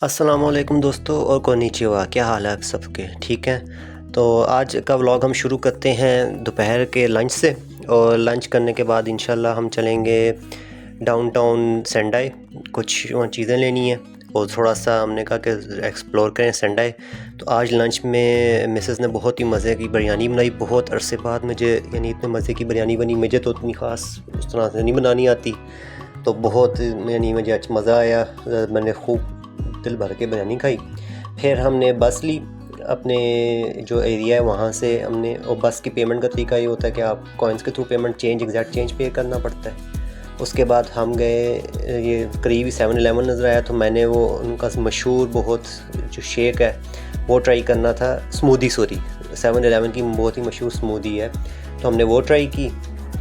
अस्सलामुअलैकुम दोस्तों और कोनिचिवा, क्या हाल है आप सबके? ठीक हैं। तो आज का व्लॉग हम शुरू करते हैं दोपहर के लंच से, और लंच करने के बाद इंशाल्लाह हम चलेंगे डाउनटाउन सेंडाई। कुछ वहाँ चीज़ें लेनी है और थोड़ा सा हमने कहा कि एक्सप्लोर करें सेंडाई। तो आज लंच में मिसेस ने बहुत ही मज़े की बिरयानी बनाई। बहुत अरसे बाद मुझे यानी इतने मज़े की बिरयानी बनी। मुझे तो इतनी ख़ास उस तरह से नहीं बनानी आती, तो बहुत यानी मुझे अच्छा मज़ा आया। मैंने खूब दिल भर के बिरयानी खाई। फिर हमने बस ली अपने जो एरिया है वहाँ से हमने, और बस की पेमेंट का तरीका ये होता है कि आप कॉइन्स के थ्रू पेमेंट एग्जैक्ट चेंज पे करना पड़ता है। उसके बाद हम गए, ये करीब 7-Eleven नज़र आया, तो मैंने वो उनका मशहूर बहुत जो शेक है वो ट्राई करना था। स्मूदी 7-Eleven की बहुत ही मशहूर स्मूदी है, तो हमने वो ट्राई की।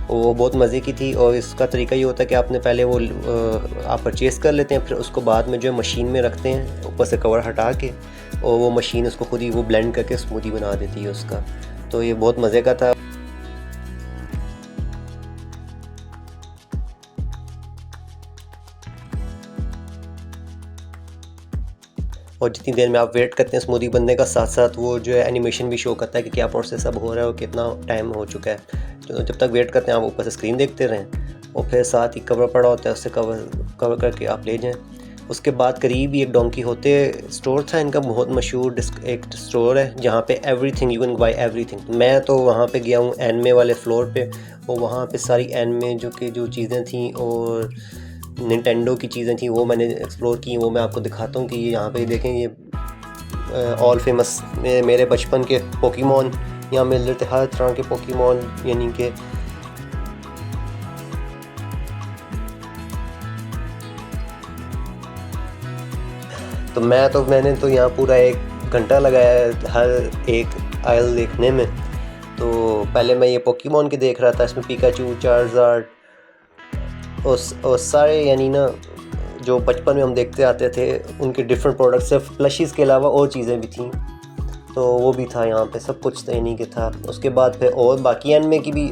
वो बहुत मज़े की थी। और इसका तरीका ये होता है कि आपने पहले वो आप परचेज़ कर लेते हैं, फिर उसको बाद में जो है मशीन में रखते हैं ऊपर से कवर हटा के, और वो मशीन उसको खुद ही वो ब्लेंड करके स्मूदी बना देती है उसका। तो ये बहुत मज़े का था। और जितनी देर में आप वेट करते हैं स्मूदी बनने का, साथ साथ वो जो है एनिमेशन भी शो करता है कि क्या प्रोसेस अब हो रहा है और कितना टाइम हो चुका है। तो जब तक वेट करते हैं आप ऊपर से स्क्रीन देखते रहें, और फिर साथ ही कवर पड़ा होता है, उससे कवर करके आप ले जाएं। उसके बाद करीब ही एक डोंकी होते स्टोर था इनका, बहुत मशहूर एक स्टोर है जहाँ पे everything you can buy everything. मैं तो वहाँ पे गया हूँ एनमे वाले फ्लोर पे, और वहाँ पे सारी एनमे जो चीज़ें थी और निंटेंडो की चीज़ें थी वो मैंने एक्सप्लोर की। वो मैं आपको दिखाता हूँ कि ये यहाँ पे देखें, ये ऑल फेमस मेरे बचपन के पोकेमॉन यहाँ मिल रहे थे। हर तरह के पोकेमॉन, यानी कि तो मैंने तो यहाँ पूरा 1 घंटा लगाया हर एक आयल देखने में। तो पहले मैं ये पोकेमॉन के देख रहा था, इसमें पिकाचू, चार्जार्ड और सारे यानी ना जो बचपन में हम देखते आते थे उनके डिफरेंट प्रोडक्ट्स, सिर्फ प्लशीज़ के अलावा और चीज़ें भी थीं। तो वो भी था यहाँ पे, सब कुछ यानी कि था। उसके बाद फिर और बाकी एनिमे की भी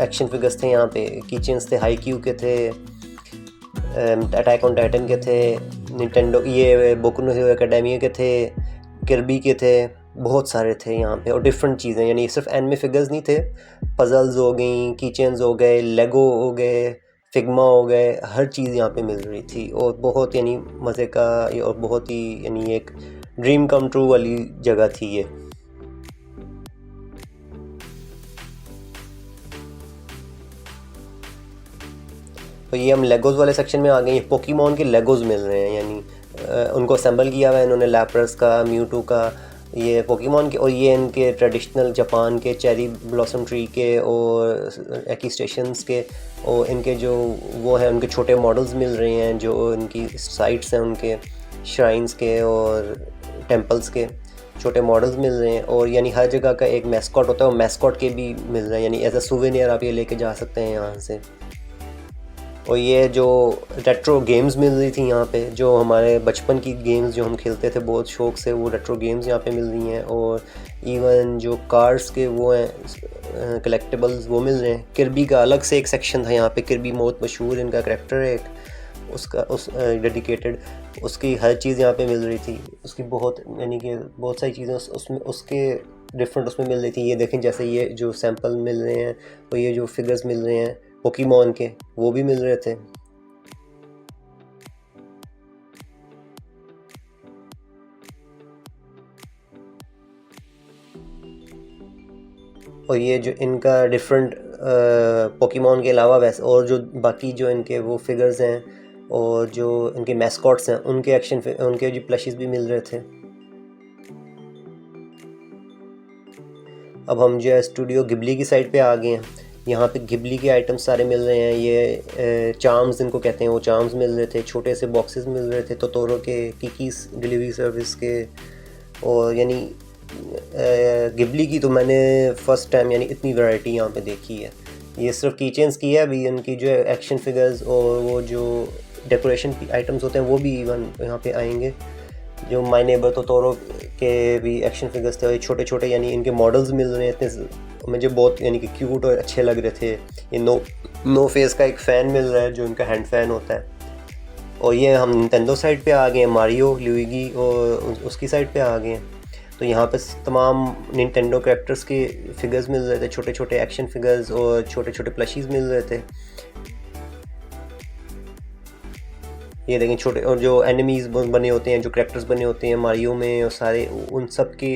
एक्शन फिगर्स थे यहाँ पे। किचन्स थे, हाईक्यू के थे, अटैक ऑन टाइटन के थे, निंटेंडो ये बोकु नो हीरो एकेडेमिया के थे, किर्बी के थे, बहुत सारे थे यहाँ पे। और डिफरेंट चीज़ें, यानी सिर्फ एनिमे फिगर्स नहीं थे, पजल्स हो गई, कीचेन्स हो गए, लेगो हो गए, फिग्मा हो गए, हर चीज़ यहाँ पे मिल रही थी। और बहुत यानी मज़े का और बहुत ही यानी एक ड्रीम कम ट्रू वाली जगह थी ये। तो ये हम लेगोज़ वाले सेक्शन में आ गए। ये पोकेमॉन के लेगोज़ मिल रहे हैं, यानी उनको असेंबल किया हुआ है इन्होंने, लैपरस का, म्यूटू का, ये पोकेमॉन के। और ये इनके ट्रेडिशनल जापान के चेरी ब्लॉसम ट्री के और एकी स्टेशंस के, और इनके जो वो हैं उनके छोटे मॉडल्स मिल रहे हैं, जो इनकी साइट्स हैं उनके श्राइन्स के और टेम्पल्स के छोटे मॉडल्स मिल रहे हैं। और यानी हर जगह का एक मैस्कॉट होता है, और मैस्कॉट के भी मिल रहे हैं, यानी एज अ सुवेनियर आप ये लेके जा सकते हैं यहाँ से। और ये जो रेट्रो गेम्स मिल रही थी यहाँ पे, जो हमारे बचपन की गेम्स जो हम खेलते थे बहुत शौक़ से, वो रेट्रो गेम्स यहाँ पे मिल रही हैं। और इवन जो कार्स के वो हैं कलेक्टिबल्स, वो मिल रहे हैं। किर्बी का अलग से एक सेक्शन था यहाँ पे। किर्बी बहुत मशहूर इनका करैक्टर है एक, उसका डेडिकेटेड, उसकी हर चीज़ यहाँ पे मिल रही थी। उसकी बहुत यानी कि बहुत सारी चीज़ें उसमें उसके डिफरेंट उसमें मिल रही थी। ये देखें, जैसे ये जो सैंपल मिल रहे हैं, और ये जो फिगर्स मिल रहे हैं पोकेमॉन के, वो भी मिल रहे थे। और ये जो इनका डिफरेंट पोकेमॉन के अलावा वैसे और जो बाकी जो इनके वो फिगर्स हैं और जो इनके मैस्कॉट्स हैं, उनके उनके जो प्लशीज़ भी मिल रहे थे। अब हम जो है स्टूडियो गिबली की साइड पे आ गए हैं। यहाँ पे गिबली के आइटम्स सारे मिल रहे हैं। ये चार्म्स इनको कहते हैं, वो चार्म्स मिल रहे थे, छोटे से बॉक्सेस मिल रहे थे टोटोरो के, किकीस डिलीवरी सर्विस के। और यानी गिबली की तो मैंने फ़र्स्ट टाइम यानी इतनी वैरायटी यहाँ पे देखी है। ये सिर्फ कीचेन्स की है, अभी उनकी जो है एक्शन फिगर्स और वो जो डेकोरेशन आइटम्स होते हैं वो भी इवन यहाँ पे आएंगे। जो माय नेबर टोटोरो के भी एक्शन फिगर्स थे, और ये छोटे छोटे यानी इनके मॉडल्स मिल रहे हैं इतने, मुझे बहुत यानी कि क्यूट और अच्छे लग रहे थे। ये नो फेस का एक फ़ैन मिल रहा है जो इनका हैंड फ़ैन होता है। और ये हम निंटेंडो साइड पे आ गए हैं, मारियो, लुइगी और उसकी साइड पे आ गए हैं। तो यहाँ पे तमाम निंटेंडो कैरेक्टर्स के फिगर्स मिल रहे थे, छोटे छोटे एक्शन फिगर्स और छोटे छोटे प्लशीज़ मिल रहे थे। ये देखें छोटे, और जो एनिमीज़ बने होते हैं, जो कैरेक्टर्स बने होते हैं मारियो में, और सारे उन सब के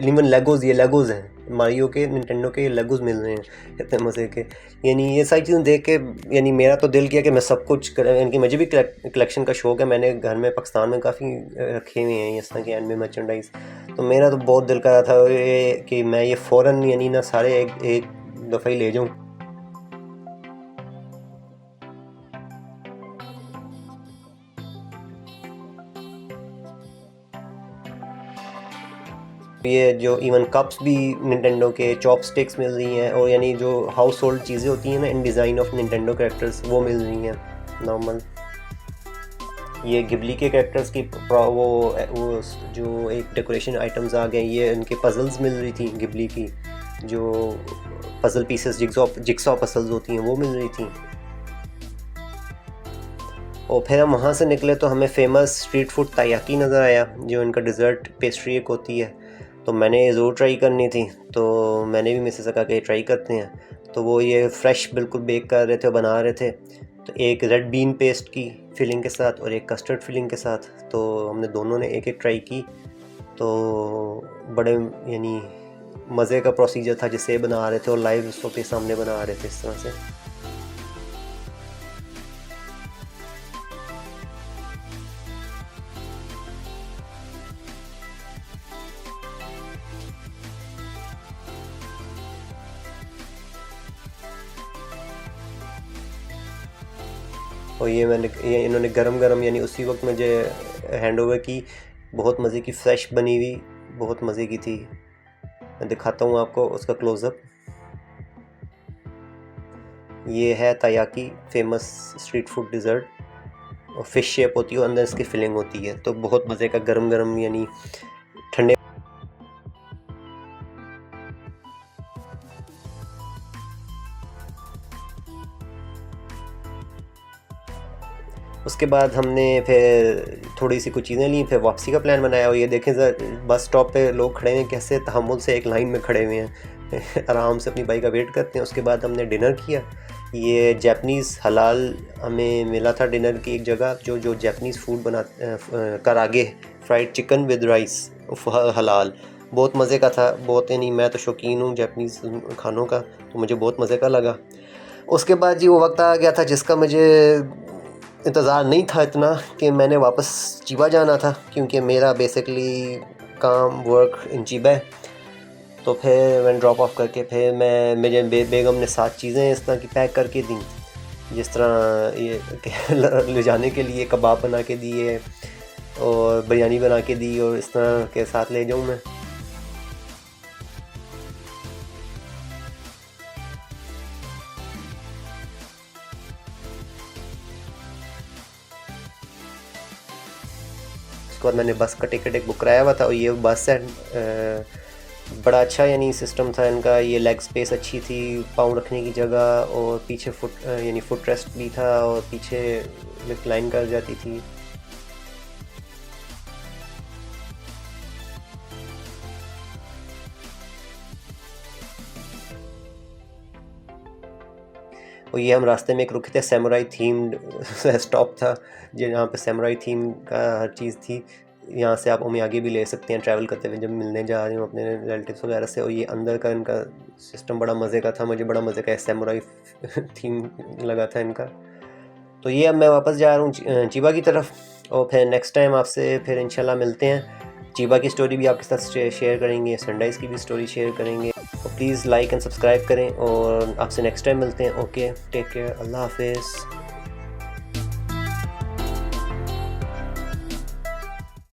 इवन लेगोज़, ये लेगोज़ हैं मारियो के, निंटेंडो के लेगोज़ मिल रहे हैं इतने मज़े के। यानी ये सारी चीज़ें देख के यानी मेरा तो दिल किया कि मैं सब कुछ यानी कि मुझे भी कलेक्शन का शौक़ है। मैंने घर में पाकिस्तान में काफ़ी रखे हुए हैं इस तरह के एनिमे मर्चेंडाइज़। तो मेरा तो बहुत दिल कर रहा था कि मैं ये फ़ौरन यानी ना सारे एक दफ़ा ही ले जाऊँ। ये जो इवन कप्स भी निंटेंडो के, चॉपस्टिक्स मिल रही हैं, और यानी जो हाउस होल्ड चीज़ें होती हैं ना इन डिज़ाइन ऑफ निंटेंडो कैरेक्टर्स, वो मिल रही हैं नॉर्मल। ये गिबली के कैरेक्टर्स की वो जो एक डेकोरेशन आइटम्स आ गए, ये इनके पज़ल्स मिल रही थी गिबली की, जो पज़ल पीसेस जिक्सॉ पज़ल्स होती हैं वो मिल रही थी। और फिर हम वहाँ से निकले तो हमें फेमस स्ट्रीट फूड तायाकी नज़र आया, जो इनका डिज़र्ट पेस्ट्री एक होती है। तो मैंने ये ज़रूर ट्राई करनी थी, तो मैंने भी मिसेस से कहा कि ट्राई करते हैं। तो वो ये फ्रेश बिल्कुल बेक कर रहे थे और बना रहे थे, तो एक रेड बीन पेस्ट की फिलिंग के साथ और एक कस्टर्ड फिलिंग के साथ। तो हमने दोनों ने एक एक ट्राई की। तो बड़े यानी मज़े का प्रोसीजर था जिसे बना रहे थे और लाइव सबके सामने बना रहे थे इस तरह से। और ये इन्होंने गरम यानी उसी वक्त मुझे हैंड ओवर की। बहुत मज़े की फ्रेश बनी हुई, बहुत मज़े की थी। मैं दिखाता हूँ आपको उसका क्लोज़अप। ये है तायाकी, फेमस स्ट्रीट फूड डिज़र्ट, और फ़िश शेप होती है, अंदर इसकी फिलिंग होती है। तो बहुत मज़े का गरम यानी ठंडे। उसके बाद हमने फिर थोड़ी सी कुछ चीज़ें ली, फिर वापसी का प्लान बनाया। और ये देखें सर, बस स्टॉप पे लोग खड़े हैं, कैसे तहम्मुल से एक लाइन में खड़े हुए हैं आराम से अपनी बाइक का वेट करते हैं। उसके बाद हमने डिनर किया। ये जापनीज़ हलाल हमें मिला था डिनर की एक जगह, जो Japanese food karaage fried chicken with rice हलाल, बहुत मज़े का था। बहुत यानी मैं तो शौकीन हूँ जापनीज़ खानों का, तो मुझे बहुत मज़े का लगा। उसके बाद जी वो वक्त आ गया था जिसका मुझे इंतज़ार नहीं था इतना, कि मैंने वापस चिबा जाना था, क्योंकि मेरा बेसिकली काम वर्क इन चिबा है। तो फिर मैंने ड्रॉप ऑफ करके फिर मेरे बेगम ने 7 चीज़ें इस तरह की पैक करके दी, जिस तरह ये ले जाने के लिए कबाब बना के दिए और बिरयानी बना के दी, और इस तरह के साथ ले जाऊँ मैं। उसके बाद मैंने बस का टिकट एक बुक कराया हुआ था, और ये बस है बड़ा अच्छा यानी सिस्टम था इनका। ये लेग स्पेस अच्छी थी, पाँव रखने की जगह, और पीछे यानी फुट रेस्ट भी था, और पीछे रिक्लाइन कर जाती थी। और ये हम रास्ते में एक रुके थे, सैमुराई थीम्ड स्टॉप था, जहाँ पे सैमुराई थीम का हर चीज़ थी। यहाँ से आप ओमियागी भी ले सकते हैं ट्रैवल करते हुए, जब मिलने जा रहे हो अपने रिलेटिव्स वगैरह से। और ये अंदर का इनका सिस्टम बड़ा मज़े का था, मुझे बड़ा मज़े का सैमुराई थीम लगा था इनका। तो ये अब मैं वापस जा रहा हूँ चिबा की तरफ, और फिर नेक्स्ट टाइम आपसे फिर इंशाल्लाह मिलते हैं। चिबा की स्टोरी भी आपके साथ शेयर करेंगे, सनराइज़ की भी स्टोरी शेयर करेंगे। तो प्लीज़ लाइक एंड सब्सक्राइब करें, और आपसे नेक्स्ट टाइम मिलते हैं। ओके, टेक केयर, अल्लाह हाफिज़।